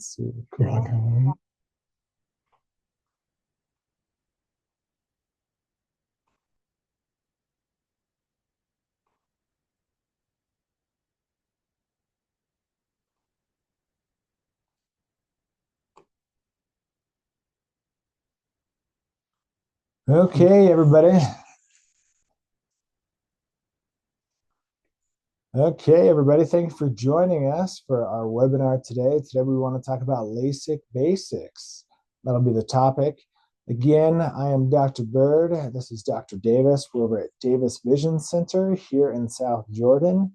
Let's see. Cool. Okay, everybody. Okay, everybody. Thank you for joining us for our webinar today. Today, we want to talk about LASIK basics. That'll be the topic. Again, I am Dr. Bird. This is Dr. Davis. We're over at Davis Vision Center here in South Jordan.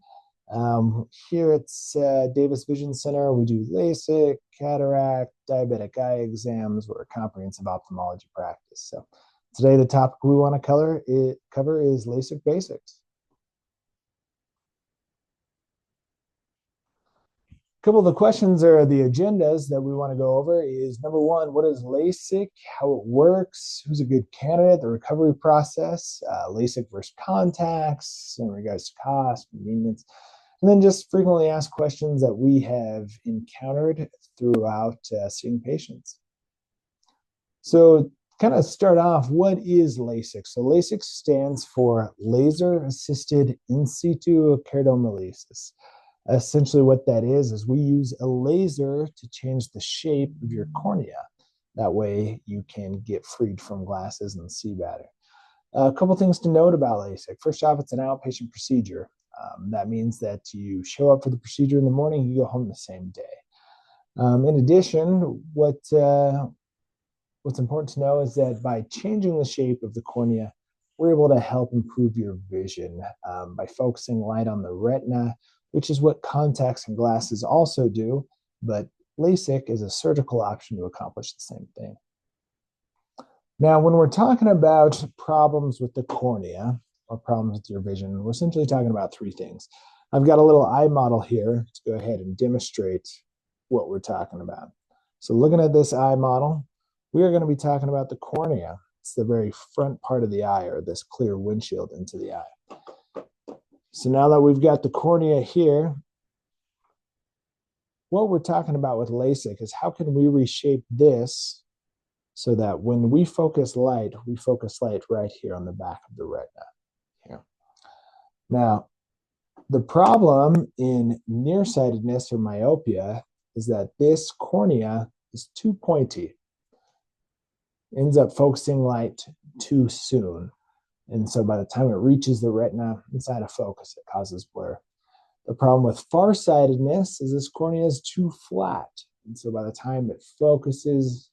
Here at Davis Vision Center, we do LASIK, cataract, diabetic eye exams. We're a comprehensive ophthalmology practice. So today, the topic we want to cover is LASIK basics. A couple of the questions or the agendas that we want to go over is number one, what is LASIK, how it works, who's a good candidate, the recovery process, LASIK versus contacts in regards to cost, convenience, and then just frequently asked questions that we have encountered throughout seeing patients. So kind of start off, what is LASIK? So LASIK stands for laser assisted in situ keratomelesis. Essentially what that is we use a laser to change the shape of your cornea. That way you can get freed from glasses and see better. A couple things to note about LASIK. First off, it's an outpatient procedure. That means that you show up for the procedure in the morning, you go home the same day. In addition, what's important to know is that by changing the shape of the cornea, we're able to help improve your vision by focusing light on the retina, which is what contacts and glasses also do, but LASIK is a surgical option to accomplish the same thing. Now, when we're talking about problems with the cornea or problems with your vision, we're essentially talking about three things. I've got a little eye model here to go ahead and demonstrate what we're talking about. So looking at this eye model, we are going to be talking about the cornea. It's the very front part of the eye, or this clear windshield into the eye. So now that we've got the cornea here, what we're talking about with LASIK is how can we reshape this so that when we focus light right here on the back of the retina. Here. Now, the problem in nearsightedness or myopia is that this cornea is too pointy. Ends up focusing light too soon. And so by the time it reaches the retina, it's out of focus. It causes blur. The problem with farsightedness is this cornea is too flat. And so by the time it focuses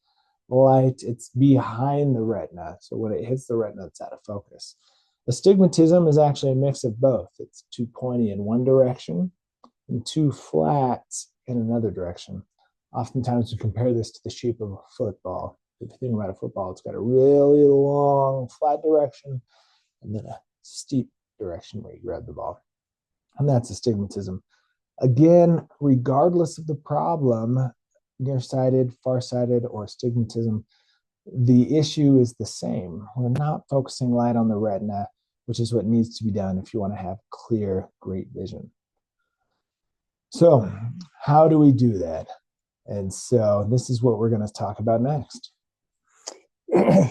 light, it's behind the retina. So when it hits the retina, it's out of focus. Astigmatism is actually a mix of both. It's too pointy in one direction and too flat in another direction. Oftentimes we compare this to the shape of a football. If you think about a football, it's got a really long, flat direction and then a steep direction where you grab the ball. And that's astigmatism. Again, regardless of the problem, nearsighted, farsighted, or astigmatism, the issue is the same. We're not focusing light on the retina, which is what needs to be done if you want to have clear, great vision. So how do we do that? And so this is what we're going to talk about next.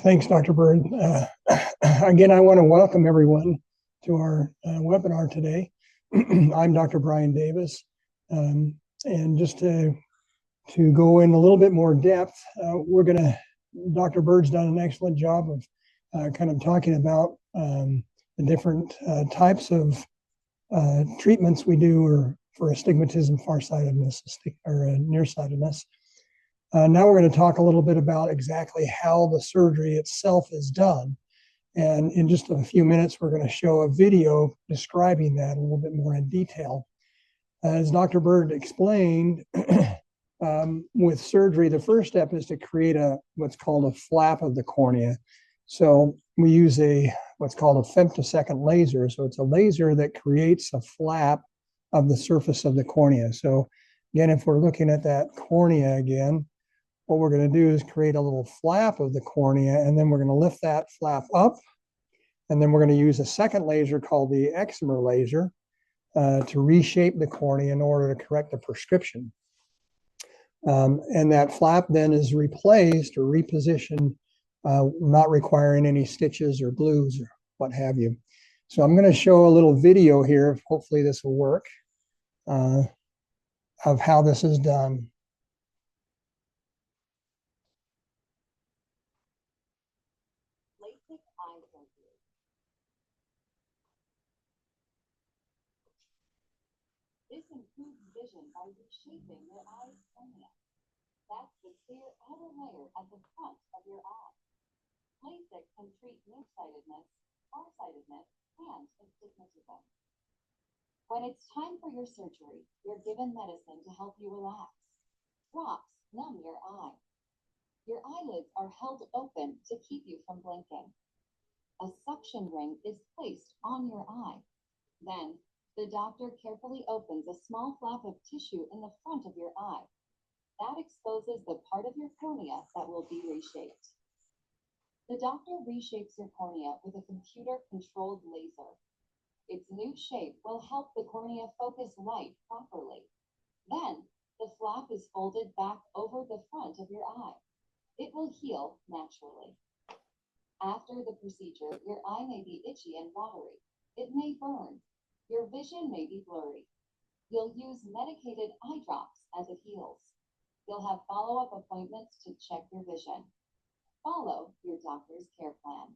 Thanks, Dr. Bird. Again, I want to welcome everyone to our webinar today. I'm Dr. Brian Davis. And just to go in a little bit more depth, Dr. Bird's done an excellent job of kind of talking about the different types of treatments we do for astigmatism, farsightedness, or nearsightedness. Now we're going to talk a little bit about exactly how the surgery itself is done. And in just a few minutes, we're going to show a video describing that a little bit more in detail. As Dr. Bird explained, with surgery, the first step is to create what's called a flap of the cornea. So we use what's called a femtosecond laser. So it's a laser that creates a flap of the surface of the cornea. So again, if we're looking at that cornea again, what we're going to do is create a little flap of the cornea, and then we're going to lift that flap up, and then we're going to use a second laser called the excimer laser to reshape the cornea in order to correct the prescription. And that flap then is replaced or repositioned, not requiring any stitches or glues or what have you. So I'm going to show a little video here. Hopefully this will work, of how this is done. LASIK eye surgery. This improves vision by reshaping your eye's cornea. That's the clear outer layer at the front of your eye. LASIK can treat nearsightedness, farsightedness, and astigmatism. When it's time for your surgery, you're given medicine to help you relax. Drops numb your eye. Your eyelids are held open to keep you from blinking. A suction ring is placed on your eye. Then, the doctor carefully opens a small flap of tissue in the front of your eye. That exposes the part of your cornea that will be reshaped. The doctor reshapes your cornea with a computer-controlled laser. Its new shape will help the cornea focus light properly. Then, the flap is folded back over the front of your eye. It will heal naturally. After the procedure, your eye may be itchy and watery. It may burn. Your vision may be blurry. You'll use medicated eye drops as it heals. You'll have follow-up appointments to check your vision. Follow your doctor's care plan.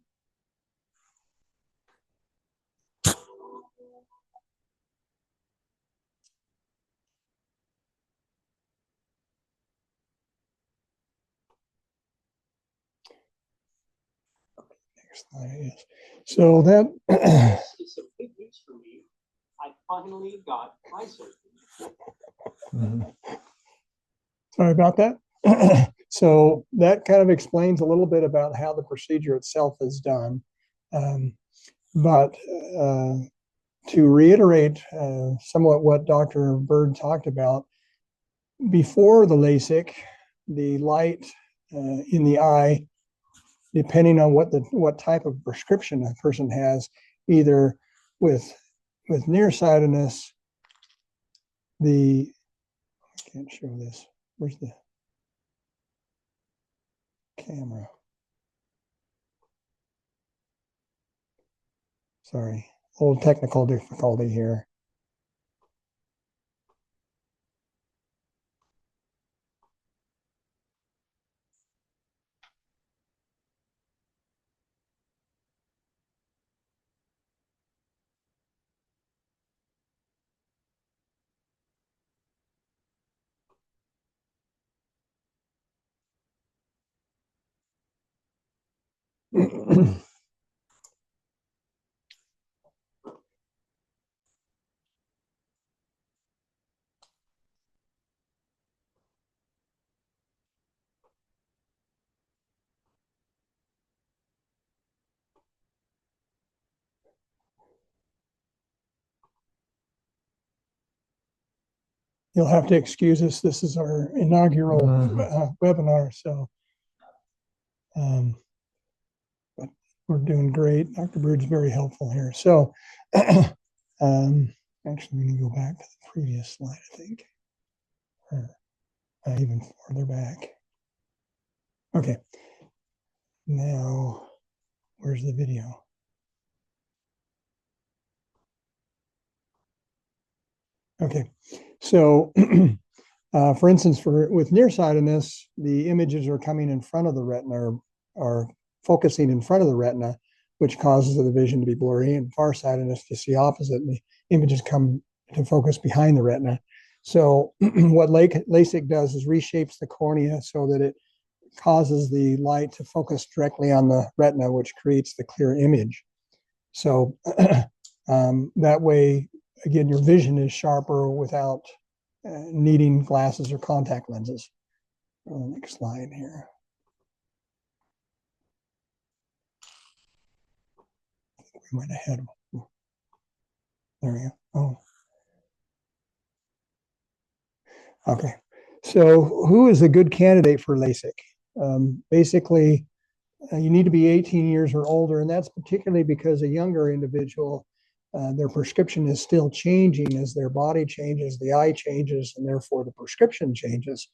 Next slide is. So that It's some big news for me. I finally got eye surgery. Sorry about that. So that kind of explains a little bit about how the procedure itself is done. But to reiterate somewhat what Dr. Bird talked about, before the LASIK, the light in the eye, depending on what type of prescription a person has, either with nearsightedness, I can't show this. Where's the camera? Sorry, old technical difficulty here. You'll have to excuse us. This is our inaugural webinar, so but we're doing great. Dr. Bird's very helpful here. So actually, we need to go back to the previous slide, I think, or even further back. Okay, now where's the video? Okay, so for instance, with nearsightedness, the images are coming in front of the retina, or focusing in front of the retina, which causes the vision to be blurry, and farsightedness, just the opposite. The images come to focus behind the retina. So what LASIK does is reshapes the cornea so that it causes the light to focus directly on the retina, which creates the clear image. So that way, again, your vision is sharper without needing glasses or contact lenses. Next slide here. We went ahead. There we go. Oh. Okay. So who is a good candidate for LASIK? Basically, you need to be 18 years or older, and that's particularly because a younger individual, their prescription is still changing as their body changes, the eye changes, and therefore the prescription changes.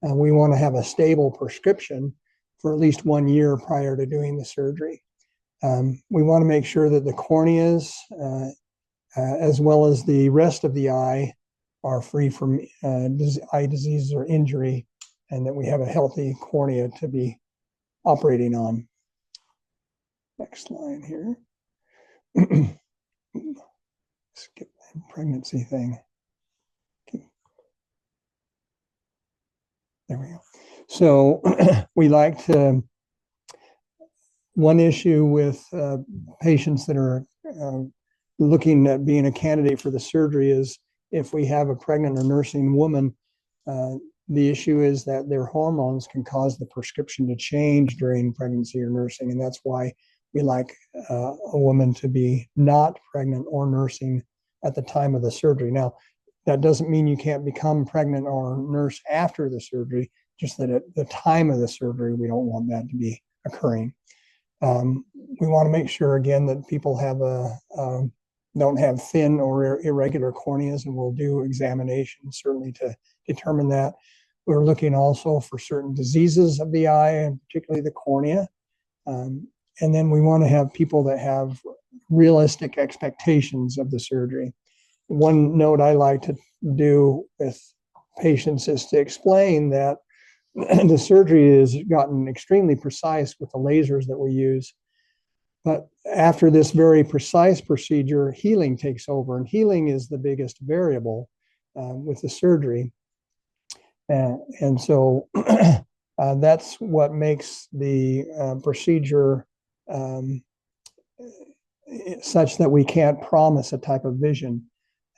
we want to have a stable prescription for at least 1 year prior to doing the surgery. We want to make sure that the corneas, as well as the rest of the eye, are free from eye disease or injury, and that we have a healthy cornea to be operating on. Next line here. Skip the pregnancy thing. There we go. So we like to, one issue with patients that are looking at being a candidate for the surgery is if we have a pregnant or nursing woman, the issue is that their hormones can cause the prescription to change during pregnancy or nursing. And that's why we like a woman to be not pregnant or nursing at the time of the surgery. Now, that doesn't mean you can't become pregnant or nurse after the surgery, just that at the time of the surgery, we don't want that to be occurring. We want to make sure, again, that people have don't have thin or irregular corneas, and we'll do examinations certainly to determine that. We're looking also for certain diseases of the eye, and particularly the cornea. And then we want to have people that have realistic expectations of the surgery. One note I like to do with patients is to explain that the surgery has gotten extremely precise with the lasers that we use. But after this very precise procedure, healing takes over, and healing is the biggest variable with the surgery. And so that's what makes the procedure such that we can't promise a type of vision.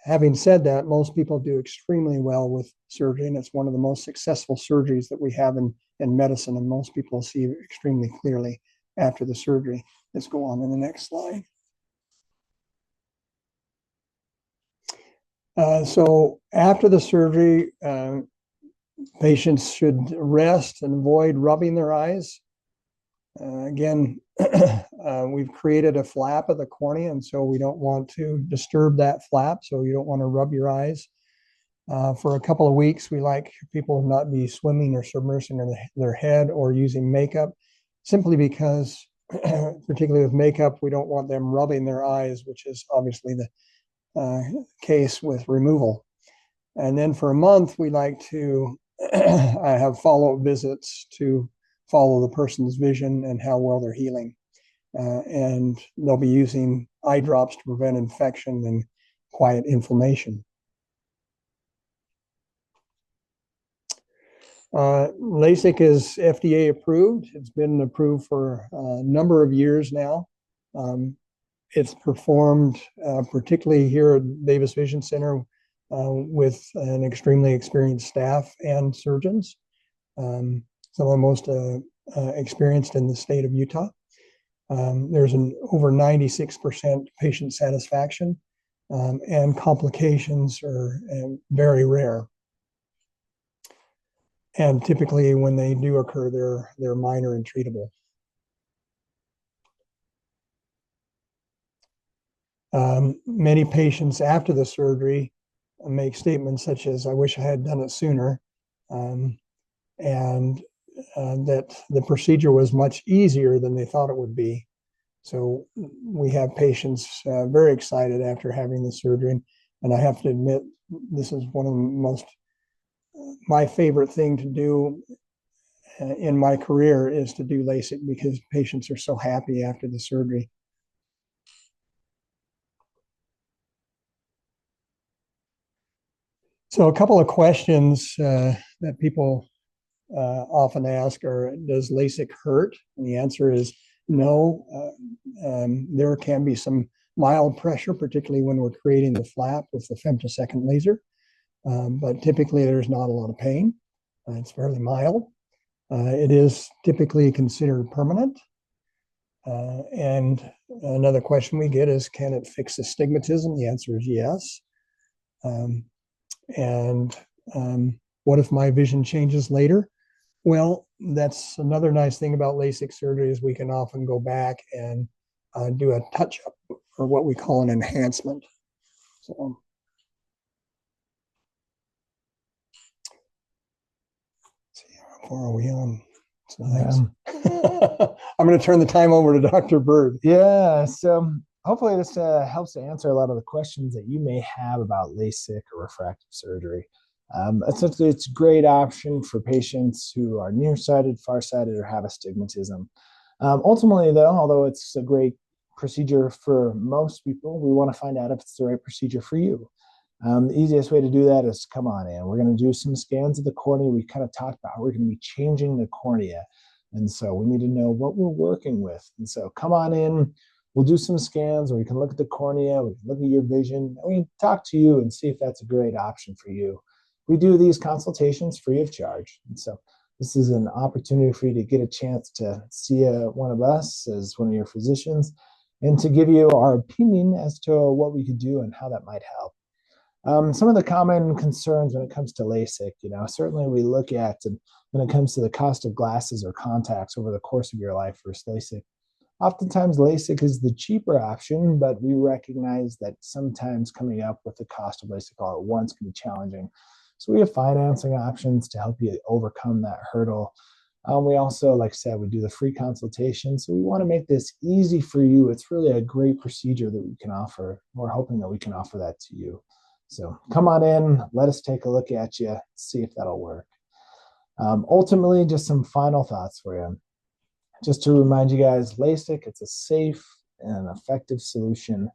Having said that, most people do extremely well with surgery, and it's one of the most successful surgeries that we have in medicine, and most people see extremely clearly after the surgery. Let's go on to the next slide. So after the surgery, patients should rest and avoid rubbing their eyes. Again, we've created a flap of the cornea, and so we don't want to disturb that flap, so you don't want to rub your eyes. For a couple of weeks, we like people not be swimming or submersing their head or using makeup, simply because, particularly with makeup, we don't want them rubbing their eyes, which is obviously the case with removal. And then for a month, we like to have follow-up visits to follow the person's vision and how well they're healing. And they'll be using eye drops to prevent infection and quiet inflammation. LASIK is FDA approved. It's been approved for a number of years now. It's performed particularly here at Davis Vision Center with an extremely experienced staff and surgeons. Some of the most experienced in the state of Utah. There's an over 96% patient satisfaction, and complications are very rare. And typically when they do occur, they're minor and treatable. Many patients after the surgery make statements such as, "I wish I had done it sooner," and that the procedure was much easier than they thought it would be. So we have patients very excited after having the surgery. And I have to admit, this is one of the most, my favorite thing to do in my career is to do LASIK, because patients are so happy after the surgery. So a couple of questions that people often ask are, does LASIK hurt? And the answer is no. There can be some mild pressure, particularly when we're creating the flap with the femtosecond laser. But typically there's not a lot of pain. It's fairly mild. It is typically considered permanent. And another question we get is, can it fix astigmatism? The answer is yes. What if my vision changes later? Well, that's another nice thing about LASIK surgery, is we can often go back and do a touch-up, or what we call an enhancement. far are we on? It's nice. I'm going to turn the time over to Dr. Bird. Yeah, so hopefully this helps to answer a lot of the questions that you may have about LASIK or refractive surgery. Essentially, it's a great option for patients who are nearsighted, farsighted, or have astigmatism. Ultimately, though, although it's a great procedure for most people, we want to find out if it's the right procedure for you. The easiest way to do that is come on in. We're going to do some scans of the cornea. We kind of talked about how we're going to be changing the cornea. And so we need to know what we're working with. And so come on in. We'll do some scans, or we can look at the cornea, we can look at your vision, and we can talk to you and see if that's a great option for you. We do these consultations free of charge. And so this is an opportunity for you to get a chance to see one of us as one of your physicians and to give you our opinion as to what we could do and how that might help. Some of the common concerns when it comes to LASIK, certainly we look at, and when it comes to the cost of glasses or contacts over the course of your life versus LASIK, oftentimes LASIK is the cheaper option, but we recognize that sometimes coming up with the cost of LASIK all at once can be challenging. So we have financing options to help you overcome that hurdle. We also, like I said, we do the free consultation. So we want to make this easy for you. It's really a great procedure that we can offer. We're hoping that we can offer that to you. So come on in, let us take a look at you, see if that'll work. Ultimately, just some final thoughts for you. Just to remind you guys, LASIK, it's a safe and effective solution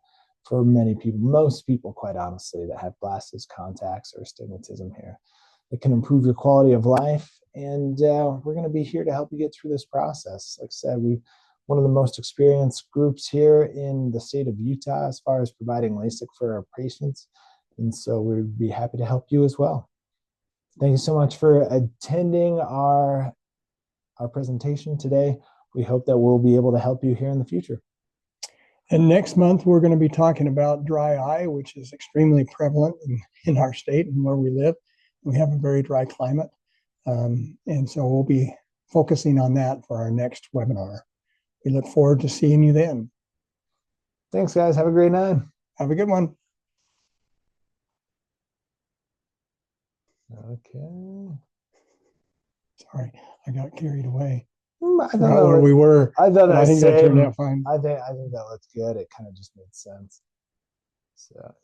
for many people, most people, quite honestly, that have glasses, contacts, or astigmatism here. It can improve your quality of life, and we're going to be here to help you get through this process. Like I said, we're one of the most experienced groups here in the state of Utah as far as providing LASIK for our patients, and so we'd be happy to help you as well. Thank you so much for attending our presentation today. We hope that we'll be able to help you here in the future. And next month, we're going to be talking about dry eye, which is extremely prevalent in our state and where we live. We have a very dry climate. And so we'll be focusing on that for our next webinar. We look forward to seeing you then. Thanks, guys. Have a great night. Have a good one. Okay. Sorry, I got carried away. I Forgot where we were. I thought I think that turned out fine. I think that looked good. It kind of just made sense. So.